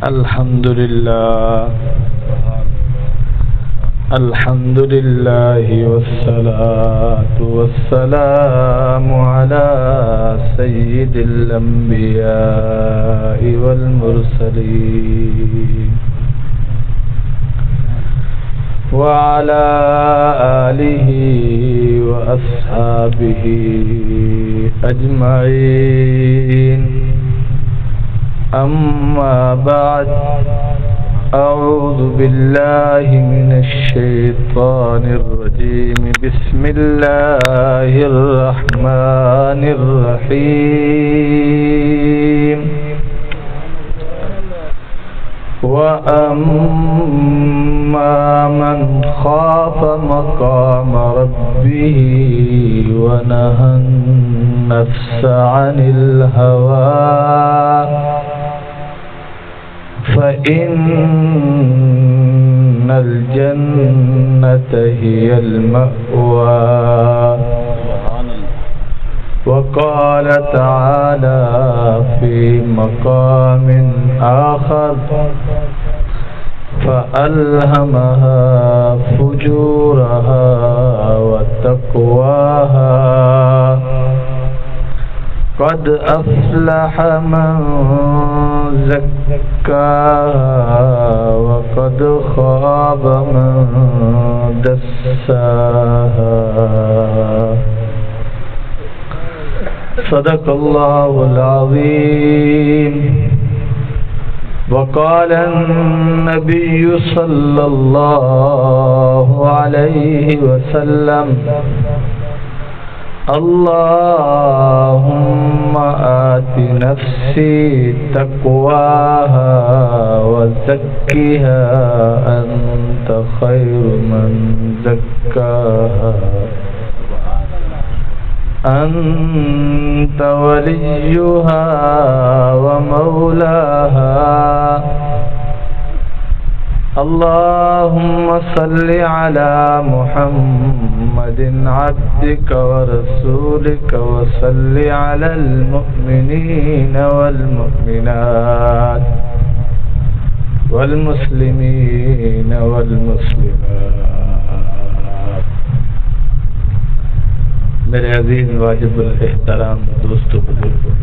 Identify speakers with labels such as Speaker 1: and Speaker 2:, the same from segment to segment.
Speaker 1: الحمد لله والصلاة والسلام على سيد الأنبياء والمرسلين وعلى آله وأصحابه أجمعين. أما بعد، أعوذ بالله من الشيطان الرجيم. بسم الله الرحمن الرحيم. وأما من خاف مقام ربه ونهى النفس عن الهوى فإن الجنة هي المأوى. وقال تعالى في مقام آخر: فألهمها فجورها وتقواها قد أفلح من زكاها وقد خاب من دساها. صدق الله العظيم. وقال النبي صلى الله عليه وسلم: اللهم آت نفسي تقواها وزكها أنت خير من زكاها أنت وليها ومولاها. اللهم صل على محمد عبدك ورسولك وصل على المؤمنين والمؤمنات والمسلمين والمسلمات. میرے عزیز واجب الاحترام دوستو بزرگوں،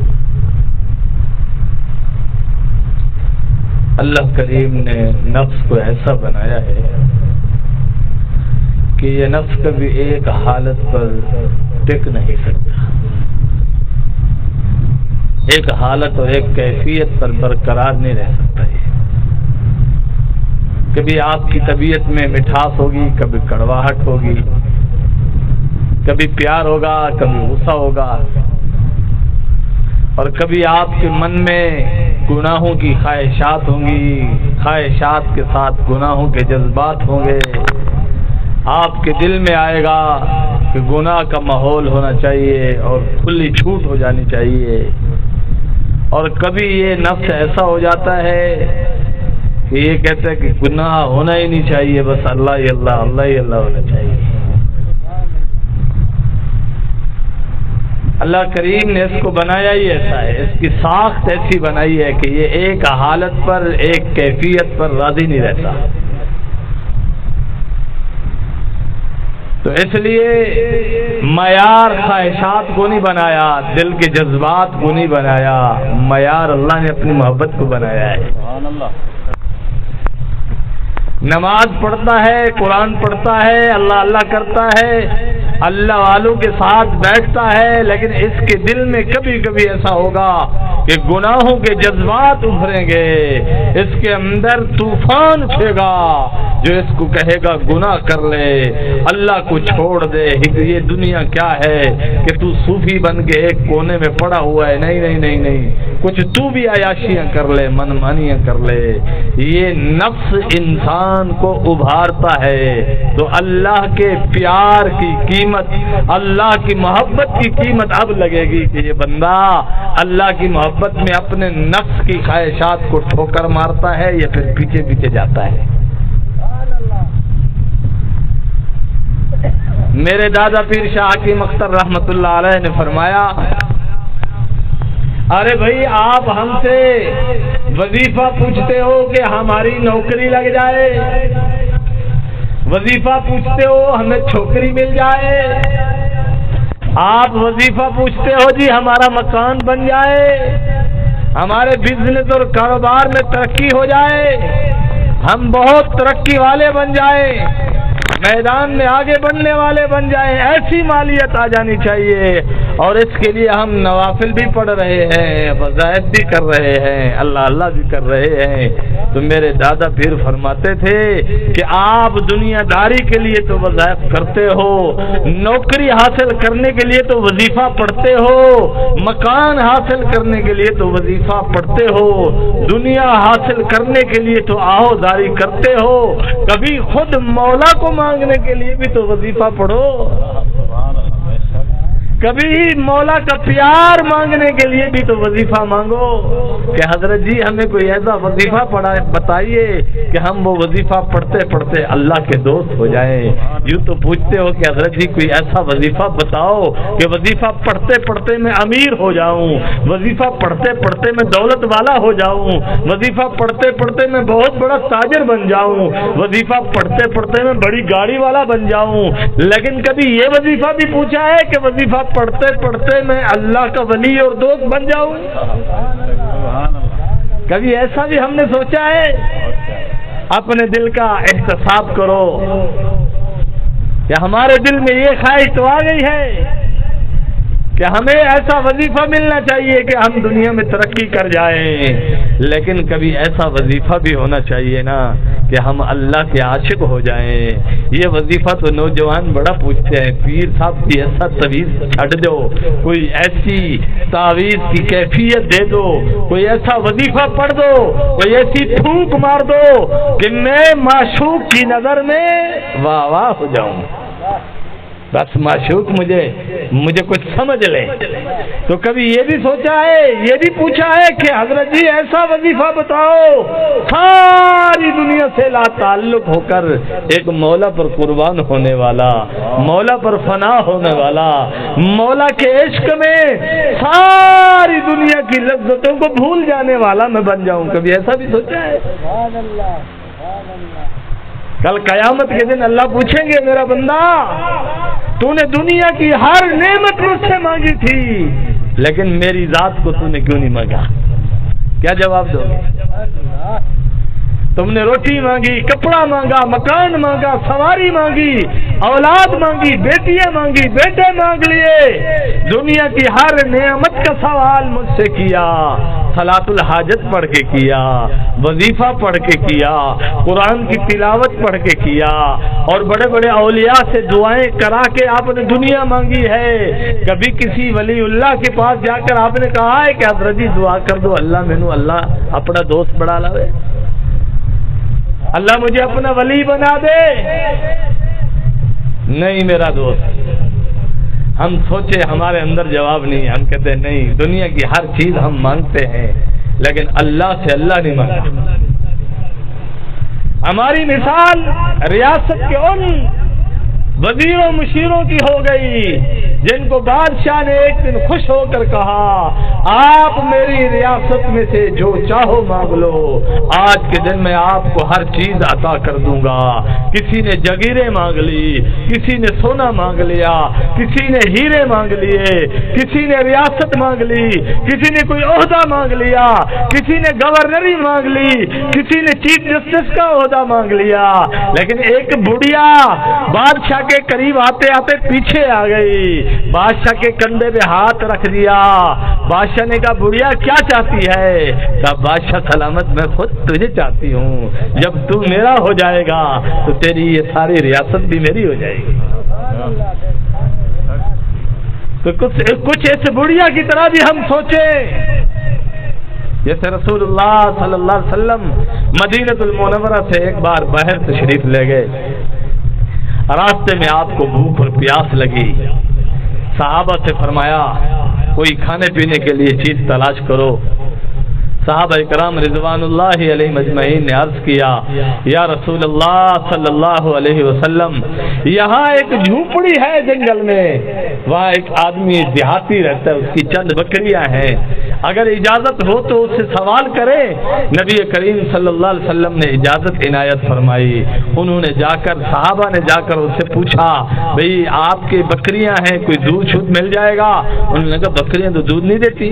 Speaker 1: اللہ کریم نے نفس کو ایسا بنایا ہے کہ یہ نفس کبھی ایک حالت پر ٹک نہیں سکتا، ایک حالت اور ایک کیفیت پر برقرار نہیں رہ سکتا. کبھی آپ کی طبیعت میں مٹھاس ہوگی، کبھی کڑواہٹ ہوگی، کبھی پیار ہوگا، کبھی غصہ ہوگا، اور کبھی آپ کے من میں گناہوں کی خواہشات ہوں گی، خواہشات کے ساتھ گناہوں کے جذبات ہوں گے. آپ کے دل میں آئے گا کہ گناہ کا ماحول ہونا چاہیے اور کھلی چھوٹ ہو جانی چاہیے. اور کبھی یہ نفس ایسا ہو جاتا ہے کہ یہ کہتا ہے کہ گناہ ہونا ہی نہیں چاہیے، بس اللہ ہی اللہ، اللہ ہی اللہ ہونا چاہیے. اللہ کریم نے اس کو بنایا ہی ایسا ہے، اس کی ساخت ایسی بنائی ہے کہ یہ ایک حالت پر، ایک کیفیت پر راضی نہیں رہتا. تو اس لیے معیار خواہشات کو نہیں بنایا، دل کے جذبات کو نہیں بنایا، معیار اللہ نے اپنی محبت کو بنایا ہے. نماز پڑھتا ہے، قرآن پڑھتا ہے، اللہ اللہ کرتا ہے، اللہ والوں کے ساتھ بیٹھتا ہے، لیکن اس کے دل میں کبھی کبھی ایسا ہوگا کہ گناہوں کے جذبات ابھریں گے، اس کے اندر طوفان اٹھے گا جو اس کو کہے گا گناہ کر لے، اللہ کو چھوڑ دے. یہ دنیا کیا ہے کہ تو صوفی بن کے ایک کونے میں پڑا ہوا ہے؟ نہیں نہیں نہیں نہیں، کچھ تو بھی عیاشیاں کر لے، من مانیاں کر لے. یہ نفس انسان کو ابھارتا ہے. تو اللہ کے پیار کی قیمت، اللہ کی محبت کی قیمت اب لگے گی کہ یہ بندہ اللہ کی محبت میں اپنے نفس کی خواہشات کو ٹھوکر مارتا ہے یا پھر پیچھے پیچھے جاتا ہے. میرے دادا پیر شاہ حکیم اختر رحمت اللہ علیہ نے فرمایا، ارے بھائی آپ ہم سے وظیفہ پوچھتے ہو کہ ہماری نوکری لگ جائے، وظیفہ پوچھتے ہو ہمیں چھوکری مل جائے، آپ وظیفہ پوچھتے ہو جی ہمارا مکان بن جائے، ہمارے بزنس اور کاروبار میں ترقی ہو جائے، ہم بہت ترقی والے بن جائیں، میدان میں آگے بڑھنے والے بن جائیں، ایسی مالیت آ جانی چاہیے۔ اور اس کے لیے ہم نوافل بھی پڑھ رہے ہیں، وظائف بھی کر رہے ہیں، اللہ اللہ بھی کر رہے ہیں۔ تو میرے دادا پیر فرماتے تھے کہ آپ دنیا داری کے لیے تو وظائف کرتے ہو، نوکری حاصل کرنے کے لیے تو وظیفہ پڑھتے ہو، مکان حاصل کرنے کے لیے تو وظیفہ پڑھتے ہو، دنیا حاصل کرنے کے لیے تو آہوداری کرتے ہو، کبھی خود مولا کو مانگنے کے لیے بھی تو وظیفہ پڑھو، کبھی مولا کا پیار مانگنے کے لیے بھی تو وظیفہ مانگو کہ حضرت جی ہمیں کوئی ایسا وظیفہ بتائیے کہ ہم وہ وظیفہ پڑھتے پڑھتے اللہ کے دوست ہو جائیں۔ یوں تو پوچھتے ہو کہ حضرت جی کوئی ایسا وظیفہ بتاؤ کہ وظیفہ پڑھتے پڑھتے میں امیر ہو جاؤں، وظیفہ پڑھتے پڑھتے میں دولت والا ہو جاؤں، وظیفہ پڑھتے پڑھتے میں بہت بڑا تاجر بن جاؤں، وظیفہ پڑھتے پڑھتے میں بڑی گاڑی والا بن جاؤں، لیکن کبھی یہ وظیفہ بھی پوچھا ہے کہ وظیفہ پڑھتے پڑھتے میں اللہ کا ولی اور دوست بن جاؤں؟ کبھی ایسا بھی ہم نے سوچا ہے؟ اپنے دل کا احتساب کرو کہ ہمارے دل میں یہ خواہش تو آ گئی ہے کہ ہمیں ایسا وظیفہ ملنا چاہیے کہ ہم دنیا میں ترقی کر جائیں، لیکن کبھی ایسا وظیفہ بھی ہونا چاہیے نا کہ ہم اللہ کے عاشق ہو جائیں۔ یہ وظیفہ تو نوجوان بڑا پوچھتے ہیں، پیر صاحب کی ایسا تعویذ چھڑ دو، کوئی ایسی تعویذ کی کیفیت دے دو، کوئی ایسا وظیفہ پڑھ دو، کوئی ایسی پھونک مار دو کہ میں معشوق کی نظر میں واہ واہ ہو جاؤں، بس معشوق مجھے کچھ سمجھ لے۔ تو کبھی یہ بھی سوچا ہے، یہ بھی پوچھا ہے کہ حضرت جی ایسا وظیفہ بتاؤ ساری دنیا سے لا تعلق ہو کر ایک مولا پر قربان ہونے والا، مولا پر فنا ہونے والا، مولا کے عشق میں ساری دنیا کی لذتوں کو بھول جانے والا میں بن جاؤں، کبھی ایسا بھی سوچا ہے؟ کل قیامت کے دن اللہ پوچھیں گے میرا بندہ تو نے دنیا کی ہر نعمت مجھ سے مانگی تھی لیکن میری ذات کو تو نے کیوں نہیں مانگا؟ کیا جواب دو گے؟ تم نے روٹی مانگی، کپڑا مانگا، مکان مانگا، سواری مانگی، اولاد مانگی، بیٹیاں مانگی، بیٹے مانگ لیے، دنیا کی ہر نعمت کا سوال مجھ سے کیا، صلاۃ الحاجت پڑھ کے کیا، وظیفہ پڑھ کے کیا، قرآن کی تلاوت پڑھ کے کیا، اور بڑے بڑے اولیاء سے دعائیں کرا کے آپ نے دنیا مانگی ہے۔ کبھی کسی ولی اللہ کے پاس جا کر آپ نے کہا ہے کہ حضرت جی دعا کر دو اللہ مینو اللہ اپنا دوست بنا لے، اللہ مجھے اپنا ولی بنا دے؟ نہیں میرا دوست، ہم سوچے ہمارے اندر جواب نہیں، ہم کہتے ہیں نہیں، دنیا کی ہر چیز ہم مانگتے ہیں لیکن اللہ سے اللہ نہیں مانگتا۔ ہماری مثال ریاست کے ان وزیروں مشیروں کی ہو گئی جن کو بادشاہ نے ایک دن خوش ہو کر کہا آپ میری ریاست میں سے جو چاہو مانگ لو، آج کے دن میں آپ کو ہر چیز عطا کر دوں گا۔ کسی نے جگیریں مانگ لی، کسی نے سونا مانگ لیا، کسی نے ہیرے مانگ لیے، کسی نے ریاست مانگ لی، کسی نے کوئی عہدہ مانگ لیا، کسی نے گورنری مانگ لی، کسی نے چیف جسٹس کا عہدہ مانگ لیا، لیکن ایک بڑھیا بادشاہ کے قریب آتے آتے پیچھے آ گئی، بادشاہ کے کندھے پہ ہاتھ رکھ دیا۔ بادشاہ نے کہا بڑھیا کیا چاہتی ہے؟ کہا بادشاہ سلامت میں خود تجھے چاہتی ہوں، جب تو میرا ہو جائے گا تو تیری یہ ساری ریاست بھی میری ہو جائے گی۔ تو کچھ ایسے بڑھیا کی طرح بھی ہم سوچیں جیسے رسول اللہ صلی اللہ علیہ وسلم مدینہ المنورہ سے ایک بار باہر تشریف لے گئے، راستے میں آپ کو بھوک اور پیاس لگی، صحابہ سے فرمایا کوئی کھانے پینے کے لیے چیز تلاش کرو۔ صحابہ اکرام رضوان اللہ علیہ مجمعین نے عرض کیا یا رسول اللہ صلی اللہ علیہ وسلم یہاں ایک جھونپڑی ہے جنگل میں، وہاں ایک آدمی دیہاتی رہتا ہے، اس کی چند بکریاں ہیں، اگر اجازت ہو تو اس سے سوال کرے۔ نبی کریم صلی اللہ علیہ وسلم نے اجازت عنایت فرمائی۔ انہوں نے جا کر، صحابہ نے جا کر اس سے پوچھا بھئی آپ کے بکریاں ہیں، کوئی دودھ شدھ مل جائے گا؟ انہوں نے کہا بکریاں تو دودھ نہیں دیتی،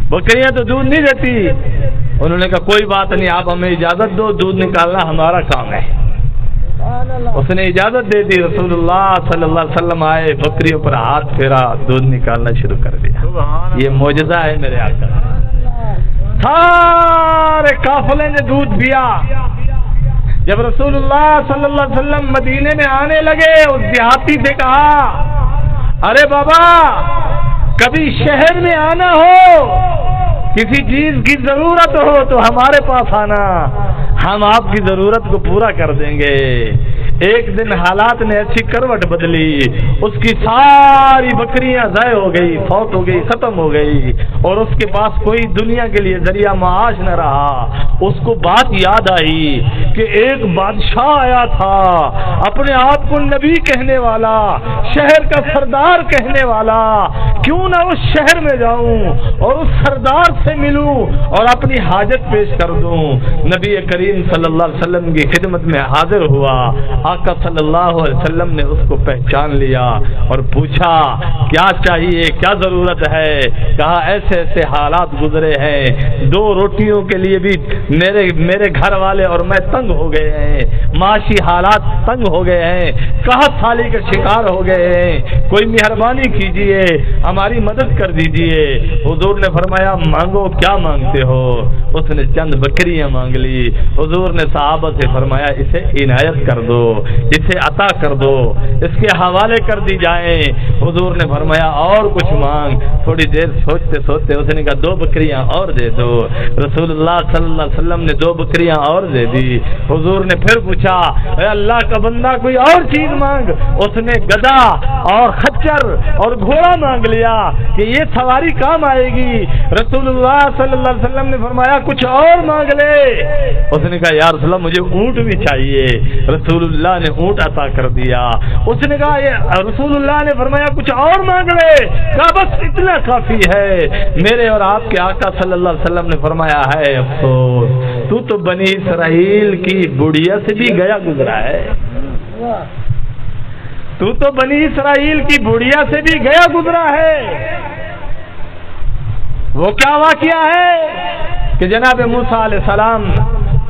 Speaker 1: بکریاں تو دودھ نہیں دیتی۔ انہوں نے کہا کوئی بات نہیں، آپ ہمیں اجازت دو، دودھ نکالنا ہمارا کام ہے۔ اس نے اجازت دے دی۔ رسول اللہ صلی اللہ علیہ وسلم آئے، بکریوں پر ہاتھ پھیرا، دودھ نکالنا شروع کر دیا۔ یہ معجزہ ہے میرے آقا۔ سارے قافلے نے دودھ پیا۔ جب رسول اللہ صلی اللہ علیہ وسلم مدینے میں آنے لگے، اس دیہاتی سے کہا ارے بابا کبھی شہر میں آنا ہو، کسی چیز کی ضرورت ہو تو ہمارے پاس آنا، ہم آپ کی ضرورت کو پورا کر دیں گے۔ ایک دن حالات نے ایسی کروٹ بدلی، اس کی ساری بکریاں ضائع ہو گئی، فوت ہو گئی، ختم ہو گئی، اور اس کے پاس کوئی دنیا کے لیے ذریعہ معاش نہ رہا۔ اس کو بات یاد آئی کہ ایک بادشاہ آیا تھا، اپنے آپ کو نبی کہنے والا، شہر کا سردار کہنے والا، کیوں نہ اس شہر میں جاؤں اور اس سردار سے ملوں اور اپنی حاجت پیش کر دوں۔ نبی کریم صلی اللہ علیہ وسلم کی خدمت میں حاضر ہوا۔ آقا صلی اللہ علیہ وسلم نے اس کو پہچان لیا اور پوچھا کیا چاہیے، کیا ضرورت ہے؟ کہا ایسے ایسے حالات گزرے ہیں، 2 روٹیوں کے لیے بھی میرے گھر والے اور میں تنگ ہو گئے ہیں، معاشی حالات تنگ ہو گئے ہیں، قحط سالی کا شکار ہو گئے ہیں، کوئی مہربانی کیجئے، ہماری مدد کر دیجئے۔ حضور نے فرمایا مانگو، کیا مانگتے ہو؟ اس نے چند بکریاں مانگ لی۔ حضور نے صحابہ سے فرمایا اسے عنایت کر دو، اسے عطا کر دو، اس کے حوالے کر دی جائیں۔ حضور نے فرمایا اور کچھ مانگ۔ تھوڑی دیر سوچتے سوچتے اس نے کہا 2 بکریاں اور دے دو۔ رسول اللہ صلی اللہ علیہ وسلم نے 2 بکریاں اور دے دی۔ حضور نے پھر پوچھا اے اللہ کا بندہ کوئی اور چیز مانگ۔ اس نے گدھا اور خچر اور گھوڑا مانگ لیا کہ یہ سواری کام آئے گی۔ رسول اللہ صلی اللہ علیہ وسلم نے فرمایا کچھ اور مانگ لے۔ اس نے کہا یا رسول اللہ مجھے اونٹ بھی چاہیے۔ رسول اللہ نے اونٹ عطا کر دیا۔ اس نے کہا رسول اللہ نے فرمایا کچھ اور مانگ لے۔ کہا بس اتنا کافی ہے۔ میرے اور آپ کے آقا صلی اللہ علیہ وسلم نے فرمایا ہے افسوس تو بنی اسرائیل کی بڑھیا سے بھی گیا گزرا ہے، تو بنی اسرائیل کی بڑھیا سے بھی گیا گزرا ہے۔ وہ کیا واقعہ ہے کہ جناب موسیٰ علیہ السلام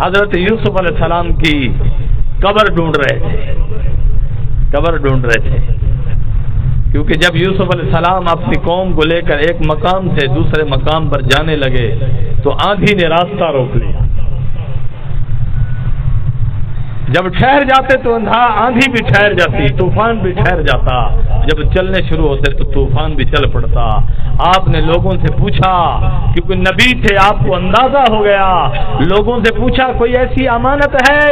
Speaker 1: حضرت یوسف علیہ السلام کی قبر ڈھونڈ رہے تھے، کیونکہ جب یوسف علیہ السلام اپنی قوم کو لے کر ایک مقام سے دوسرے مقام پر جانے لگے تو آندھی نے راستہ روک لیا۔ جب ٹھہر جاتے تو آندھی بھی ٹھہر جاتی، طوفان بھی ٹھہر جاتا، جب چلنے شروع ہوتے تو طوفان بھی چل پڑتا۔ آپ نے لوگوں سے پوچھا، کیونکہ نبی تھے آپ کو اندازہ ہو گیا، لوگوں سے پوچھا کوئی ایسی امانت ہے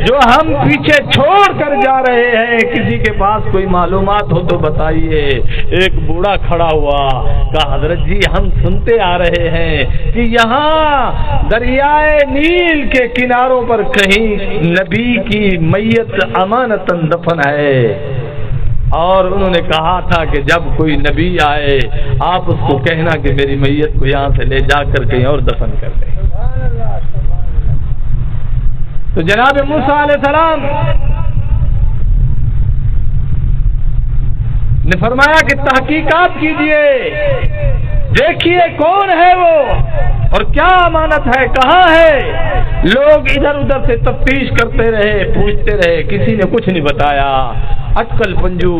Speaker 1: جو ہم پیچھے چھوڑ کر جا رہے ہیں، کسی کے پاس کوئی معلومات ہو تو بتائیے۔ ایک بوڑھا کھڑا ہوا، کہا حضرت جی ہم سنتے آ رہے ہیں کہ یہاں دریائے نیل کے کناروں پر کہیں نبی کی میت امانتاً دفن ہے، اور انہوں نے کہا تھا کہ جب کوئی نبی آئے آپ اس کو کہنا کہ میری میت کو یہاں سے لے جا کر کہیں اور دفن کر دیں۔ تو جناب موسیٰ علیہ السلام نے فرمایا کہ تحقیقات کیجئے، دیکھیے کون ہے وہ اور کیا امانت ہے، کہاں ہے۔ لوگ ادھر ادھر سے تفتیش کرتے رہے، پوچھتے رہے، کسی نے کچھ نہیں بتایا۔ اٹکل پنجو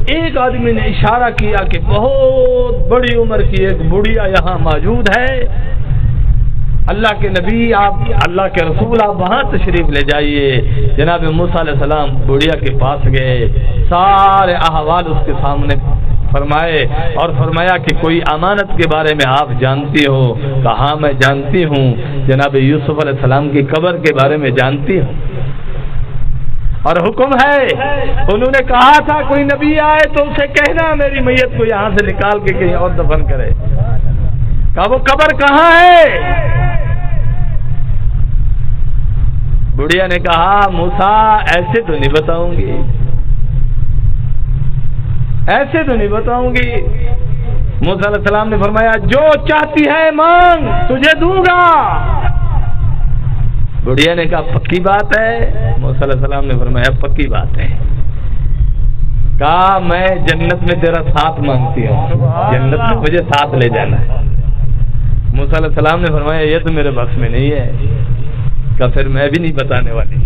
Speaker 1: ایک آدمی نے اشارہ کیا کہ بہت بڑی عمر کی ایک بڑھیا یہاں موجود ہے، اللہ کے نبی آپ، اللہ کے رسول آپ وہاں تشریف لے جائیے۔ جناب موسیٰ علیہ السلام بڑھیا کے پاس گئے، سارے احوال اس کے سامنے فرمائے اور فرمایا کہ کوئی امانت کے بارے میں آپ جانتی ہو؟ کہا میں جانتی ہوں، جناب یوسف علیہ السلام کی قبر کے بارے میں جانتی ہوں، اور حکم ہے انہوں نے کہا تھا کوئی نبی آئے تو اسے کہنا میری میت کو یہاں سے نکال کے کہیں اور دفن کرے۔ کہا وہ قبر کہاں ہے؟ بڑھیا نے کہا موسیٰ ایسے تو نہیں بتاؤں گی، ایسے تو نہیں بتاؤں گی، موسیٰ علیہ السلام نے فرمایا جو چاہتی ہے مانگ تجھے دوں گا۔ بڑھیا نے کہا پکی بات ہے؟ موسیٰ علیہ السلام نے فرمایا پکی بات ہے۔ کہا میں جنت میں تیرا ساتھ مانگتی ہوں، جنت میں مجھے ساتھ لے جانا ہے۔ موسیٰ علیہ السلام نے فرمایا یہ تو میرے بس میں نہیں ہے، کہ پھر میں بھی نہیں بتانے والی۔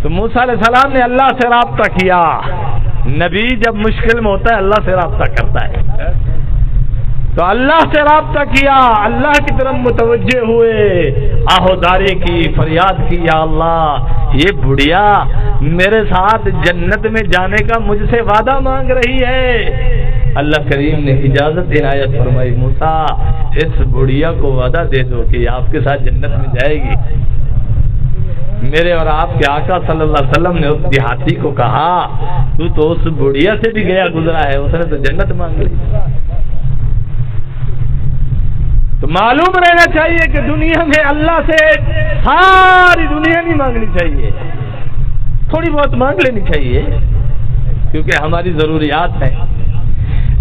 Speaker 1: تو موسیٰ علیہ السلام نے اللہ سے رابطہ کیا۔ نبی جب مشکل میں ہوتا ہے اللہ سے رابطہ کرتا ہے، تو اللہ سے رابطہ کیا، اللہ کی طرف متوجہ ہوئے، آہوداری کی، فریاد کی، یا اللہ یہ بڑھیا میرے ساتھ جنت میں جانے کا مجھ سے وعدہ مانگ رہی ہے۔ اللہ کریم نے اجازت عنایت فرمائی، موسیٰ اس بڑھیا کو وعدہ دے دو کہ یہ آپ کے ساتھ جنت میں جائے گی۔ میرے اور آپ کے آقا صلی اللہ علیہ وسلم نے اس دیہاتی کو کہا تو اس بڑھیا سے بھی گیا گزرا ہے، اس نے تو جنت مانگ لی۔ تو معلوم رہنا چاہیے کہ دنیا میں اللہ سے ساری دنیا نہیں مانگنی چاہیے، تھوڑی بہت مانگ لینی چاہیے کیونکہ ہماری ضروریات ہیں،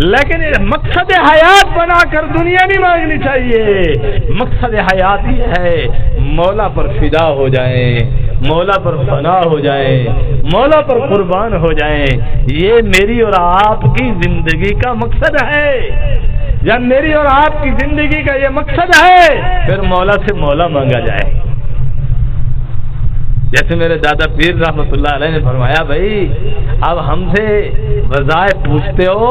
Speaker 1: لیکن مقصد حیات بنا کر دنیا نہیں مانگنی چاہیے۔ مقصد حیات یہ ہے مولا پر فدا ہو جائیں، مولا پر فنا ہو جائیں، مولا پر قربان ہو جائیں، یہ میری اور آپ کی زندگی کا مقصد ہے۔ جب میری اور آپ کی زندگی کا یہ مقصد ہے پھر مولا سے مولا مانگا جائے۔ جیسے میرے دادا پیر رحمۃ اللہ علیہ نے فرمایا بھائی اب ہم سے وظائف پوچھتے ہو،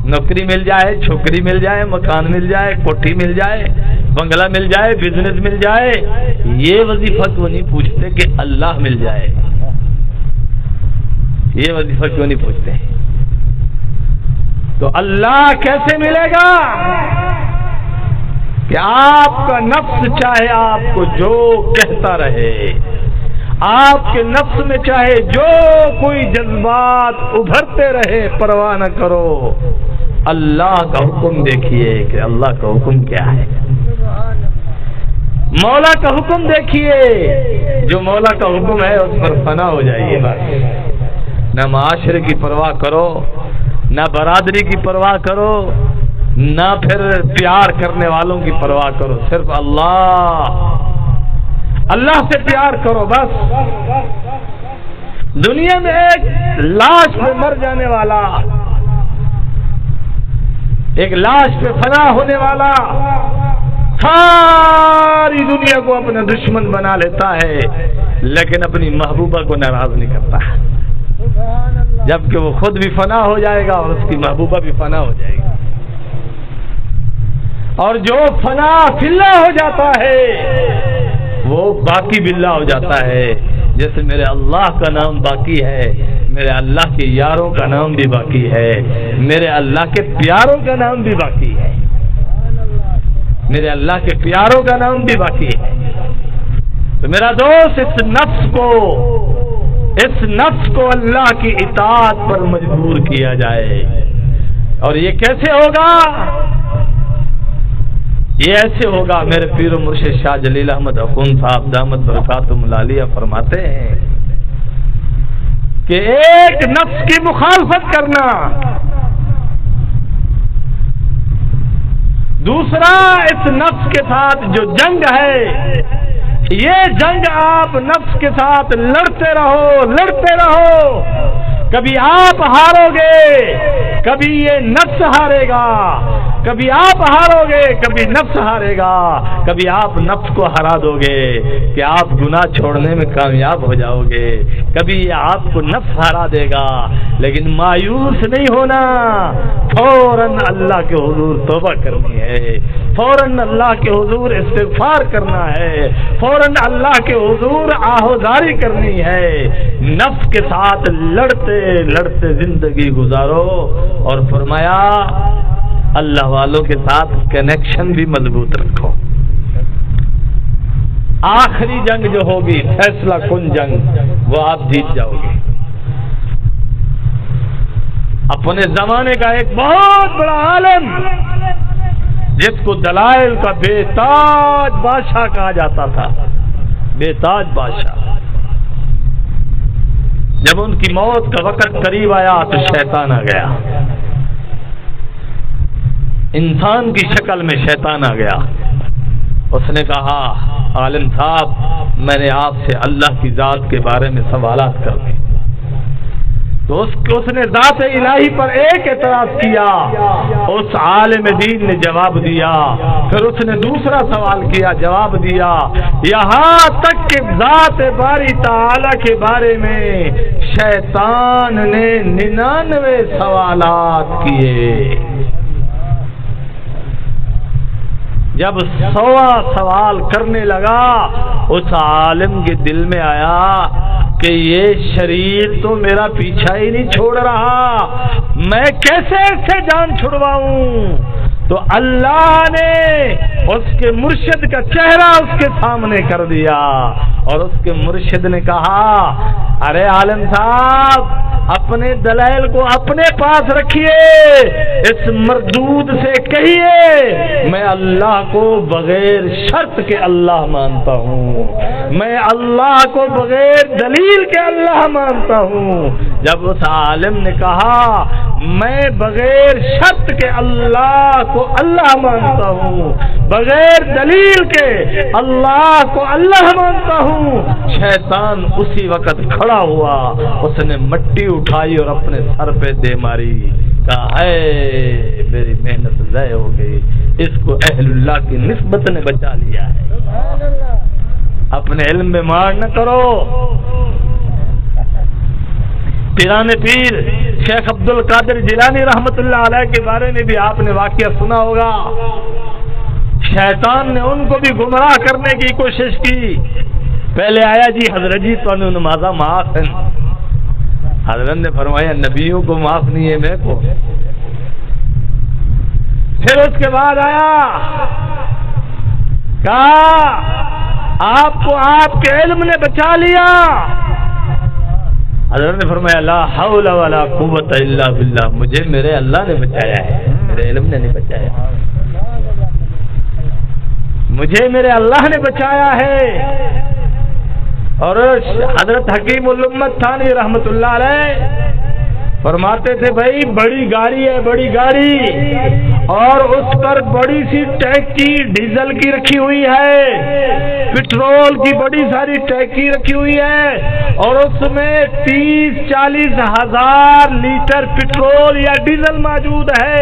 Speaker 1: نوکری مل جائے، چھوکری مل جائے، مکان مل جائے، کوٹھی مل جائے، بنگلہ مل جائے، بزنس مل جائے، یہ وظیفہ کیوں نہیں پوچھتے کہ اللہ مل جائے؟ یہ وظیفہ کیوں نہیں پوچھتے؟ تو اللہ کیسے ملے گا؟ کہ آپ کا نفس چاہے آپ کو جو کہتا رہے، آپ کے نفس میں چاہے جو کوئی جذبات ابھرتے رہے، پرواہ نہ کرو، اللہ کا حکم دیکھیے کہ اللہ کا حکم کیا ہے، مولا کا حکم دیکھیے، جو مولا کا حکم ہے اس پر فنا ہو جائیے۔ بس نہ معاشرے کی پرواہ کرو، نہ برادری کی پرواہ کرو، نہ پھر پیار کرنے والوں کی پرواہ کرو، صرف اللہ سے پیار کرو بس۔ دنیا میں ایک لاش پہ مر جانے والا، ایک لاش پہ فنا ہونے والا ساری دنیا کو اپنا دشمن بنا لیتا ہے لیکن اپنی محبوبہ کو ناراض نہیں کرتا، جبکہ وہ خود بھی فنا ہو جائے گا اور اس کی محبوبہ بھی فنا ہو جائے گی۔ اور جو فنا فلا ہو جاتا ہے وہ باقی باللہ ہو جاتا ہے۔ جیسے میرے اللہ کا نام باقی ہے، میرے اللہ کے یاروں کا نام بھی باقی ہے، میرے اللہ کے پیاروں کا نام بھی باقی ہے، میرے اللہ کے پیاروں کا نام بھی باقی ہے۔ تو میرا دوست اس نفس کو اللہ کی اطاعت پر مجبور کیا جائے، اور یہ کیسے ہوگا؟ یہ ایسے ہوگا، میرے پیر و مرشد شاہ جلیل احمد اخوند صاحب دامت برکاتہم العالیہ فرماتے ہیں کہ ایک نفس کی مخالفت کرنا، دوسرا اس نفس کے ساتھ جو جنگ ہے، یہ جنگ آپ نفس کے ساتھ لڑتے رہو، کبھی آپ ہارو گے، کبھی یہ نفس ہارے گا، کبھی آپ ہارو گے، کبھی نفس ہارے گا، کبھی آپ نفس کو ہرا دو گے کہ آپ گناہ چھوڑنے میں کامیاب ہو جاؤ گے، کبھی یہ آپ کو نفس ہرا دے گا، لیکن مایوس نہیں ہونا، فوراً اللہ کے حضور توبہ کرنی ہے، فوراً اللہ کے حضور استغفار کرنا ہے، فوراً اللہ کے حضور آہوزاری کرنی ہے، نفس کے ساتھ لڑتے زندگی گزارو، اور فرمایا اللہ والوں کے ساتھ کنیکشن بھی مضبوط رکھو۔ آخری جنگ جو ہوگی، فیصلہ کن جنگ، وہ آپ جیت جاؤ گے۔ اپنے زمانے کا ایک بہت بڑا عالم جس کو دلائل کا بے تاج بادشاہ کہا جاتا تھا، بے تاج بادشاہ، جب ان کی موت کا وقت قریب آیا تو شیطان آ گیا، انسان کی شکل میں شیطان آ گیا. اس نے کہا عالم صاحب میں نے آپ سے اللہ کی ذات کے بارے میں سوالات کر دی. تو اس نے ذات الہی پر ایک اعتراض کیا. اس عالم دین نے جواب دیا. پھر اس نے دوسرا سوال کیا، جواب دیا، یہاں تک کہ ذات باری تعالی کے بارے میں شیطان نے 99 سوالات کیے. جب 100واں سوال کرنے لگا اس عالم کے دل میں آیا کہ یہ شریر تو میرا پیچھا ہی نہیں چھوڑ رہا، میں کیسے اس سے جان چھڑواؤں؟ تو اللہ نے اس کے مرشد کا چہرہ اس کے سامنے کر دیا اور اس کے مرشد نے کہا ارے عالم صاحب اپنے دلائل کو اپنے پاس رکھیے، اس مردود سے کہیے میں اللہ کو بغیر شرط کے اللہ مانتا ہوں، میں اللہ کو بغیر دلیل کے اللہ مانتا ہوں. جب اس عالم نے کہا میں بغیر شرط کے اللہ کو اللہ مانتا ہوں، بغیر دلیل کے اللہ کو اللہ مانتا ہوں، شیطان اسی وقت کھڑا ہوا، اس نے مٹی اٹھائی اور اپنے سر پہ دے ماری. کہا ہے میری محنت ضائع ہو گئی، اس کو اہل اللہ کی نسبت نے بچا لیا ہے. اپنے علم میں مار نہ کرو. پیران پیر شیخ عبد القادر جیلانی رحمت اللہ علیہ کے بارے میں بھی آپ نے واقعہ سنا ہوگا. شیطان نے ان کو بھی گمراہ کرنے کی کوشش کی. پہلے آیا جی حضرت جی تو نمازہ معاف ہے. حضرت نے فرمایا نبیوں کو معاف نہیں ہے میں کو. پھر اس کے بعد آیا کہا آپ کو آپ کے علم نے بچا لیا. حضرت نے فرمایا لا حول ولا قوت الا باللہ، مجھے میرے اللہ نے بچایا ہے، میرے علم نے نہیں بچایا، مجھے میرے اللہ نے بچایا ہے. اور حضرت حکیم الامت تھانوی رحمت اللہ علیہ فرماتے تھے بھائی بڑی گاڑی ہے، بڑی گاڑی، اور اس پر بڑی سی ٹینکی ڈیزل کی رکھی ہوئی ہے، پٹرول کی بڑی ساری ٹینکی رکھی ہوئی ہے، اور اس میں 30-40 ہزار لیٹر پٹرول یا ڈیزل موجود ہے.